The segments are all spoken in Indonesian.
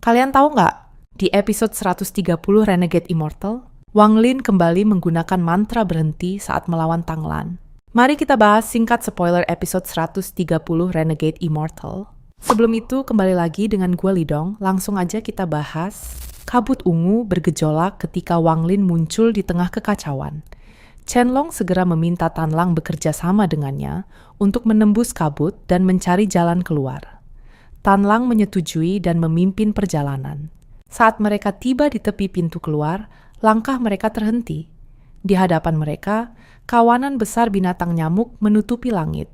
Kalian tahu nggak, di episode 130 Renegade Immortal, Wang Lin kembali menggunakan mantra berhenti saat melawan Tang Lan. Mari kita bahas singkat spoiler episode 130 Renegade Immortal. Sebelum itu, kembali lagi dengan gua Lidong, langsung aja kita bahas kabut ungu bergejolak ketika Wang Lin muncul di tengah kekacauan. Qianlong segera meminta Tan Lang bekerja sama dengannya untuk menembus kabut dan mencari jalan keluar. Tan Lang menyetujui dan memimpin perjalanan. Saat mereka tiba di tepi pintu keluar, langkah mereka terhenti. Di hadapan mereka, kawanan besar binatang nyamuk menutupi langit.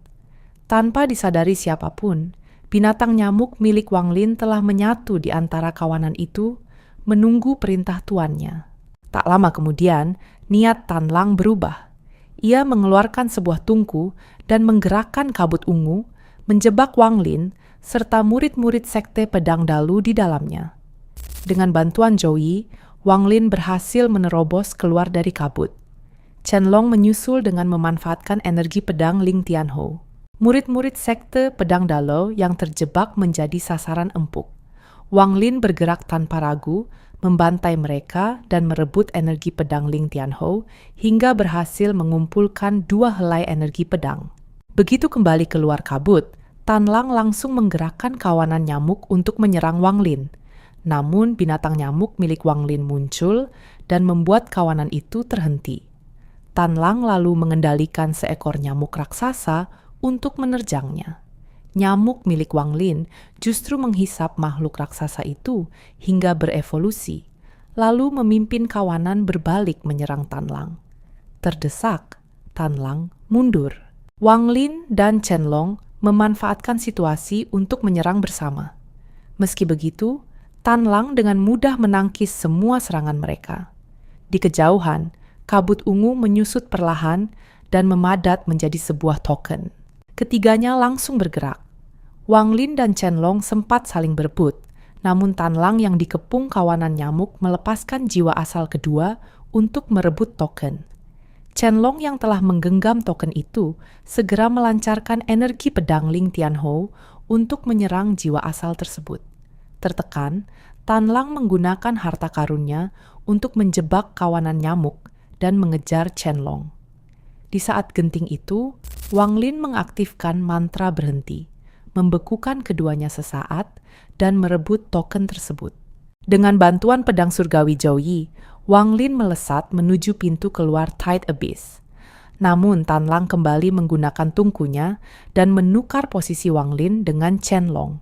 Tanpa disadari siapapun, binatang nyamuk milik Wang Lin telah menyatu di antara kawanan itu, menunggu perintah tuannya. Tak lama kemudian, niat Tan Lang berubah. Ia mengeluarkan sebuah tungku dan menggerakkan kabut ungu, menjebak Wang Lin serta murid-murid sekte pedang dalu di dalamnya. Dengan bantuan Joey, Wang Lin berhasil menerobos keluar dari kabut. Qianlong menyusul dengan memanfaatkan energi pedang Ling Tianhou. Murid-murid sekte pedang dalu yang terjebak menjadi sasaran empuk. Wang Lin bergerak tanpa ragu, membantai mereka dan merebut energi pedang Ling Tianhou hingga berhasil mengumpulkan 2 helai energi pedang. Begitu kembali keluar kabut, Tan Lang langsung menggerakkan kawanan nyamuk untuk menyerang Wang Lin. Namun binatang nyamuk milik Wang Lin muncul dan membuat kawanan itu terhenti. Tan Lang lalu mengendalikan seekor nyamuk raksasa untuk menerjangnya. Nyamuk milik Wang Lin justru menghisap makhluk raksasa itu hingga berevolusi, lalu memimpin kawanan berbalik menyerang Tan Lang. Terdesak, Tan Lang mundur. Wang Lin dan Qianlong memanfaatkan situasi untuk menyerang bersama. Meski begitu, Tan Lang dengan mudah menangkis semua serangan mereka. Di kejauhan, kabut ungu menyusut perlahan dan memadat menjadi sebuah token. Ketiganya langsung bergerak. Wang Lin dan Qianlong sempat saling berebut, namun Tan Lang yang dikepung kawanan nyamuk melepaskan jiwa asal kedua untuk merebut token. Qianlong yang telah menggenggam token itu segera melancarkan energi pedang Ling Tianhou untuk menyerang jiwa asal tersebut. Tertekan, Tan Lang menggunakan harta karunnya untuk menjebak kawanan nyamuk dan mengejar Qianlong. Di saat genting itu, Wang Lin mengaktifkan mantra berhenti, membekukan keduanya sesaat dan merebut token tersebut. Dengan bantuan pedang surgawi Joey, Wang Lin melesat menuju pintu keluar Tight Abyss. Namun Tan Lang kembali menggunakan tungkunya dan menukar posisi Wang Lin dengan Qianlong.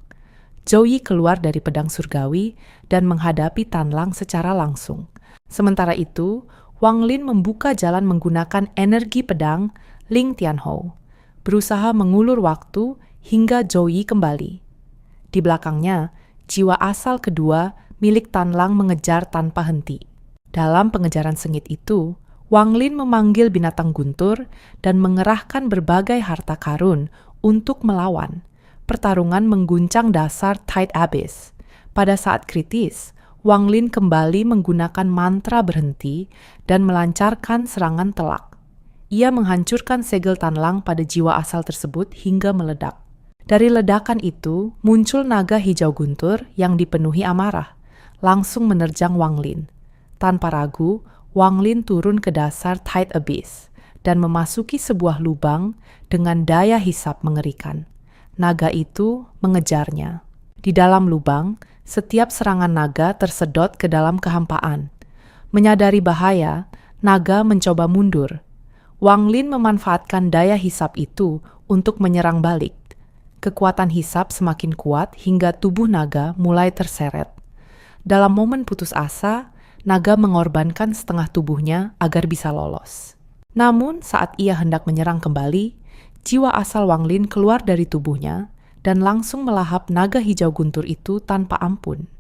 Joey keluar dari pedang surgawi dan menghadapi Tan Lang secara langsung. Sementara itu, Wang Lin membuka jalan menggunakan energi pedang Ling Tianhou, berusaha mengulur waktu hingga Joey kembali. Di belakangnya, jiwa asal kedua milik Tan Lang mengejar tanpa henti. Dalam pengejaran sengit itu, Wang Lin memanggil binatang guntur dan mengerahkan berbagai harta karun untuk melawan. Pertarungan mengguncang dasar Tight Abyss. Pada saat kritis, Wang Lin kembali menggunakan mantra berhenti dan melancarkan serangan telak. Ia menghancurkan segel Tan Lang pada jiwa asal tersebut hingga meledak. Dari ledakan itu, muncul naga hijau guntur yang dipenuhi amarah, langsung menerjang Wang Lin. Tanpa ragu, Wang Lin turun ke dasar Tight Abyss dan memasuki sebuah lubang dengan daya hisap mengerikan. Naga itu mengejarnya. Di dalam lubang, setiap serangan naga tersedot ke dalam kehampaan. Menyadari bahaya, naga mencoba mundur. Wang Lin memanfaatkan daya hisap itu untuk menyerang balik. Kekuatan hisap semakin kuat hingga tubuh naga mulai terseret. Dalam momen putus asa, naga mengorbankan setengah tubuhnya agar bisa lolos. Namun saat ia hendak menyerang kembali, jiwa asal Wang Lin keluar dari tubuhnya dan langsung melahap naga hijau guntur itu tanpa ampun.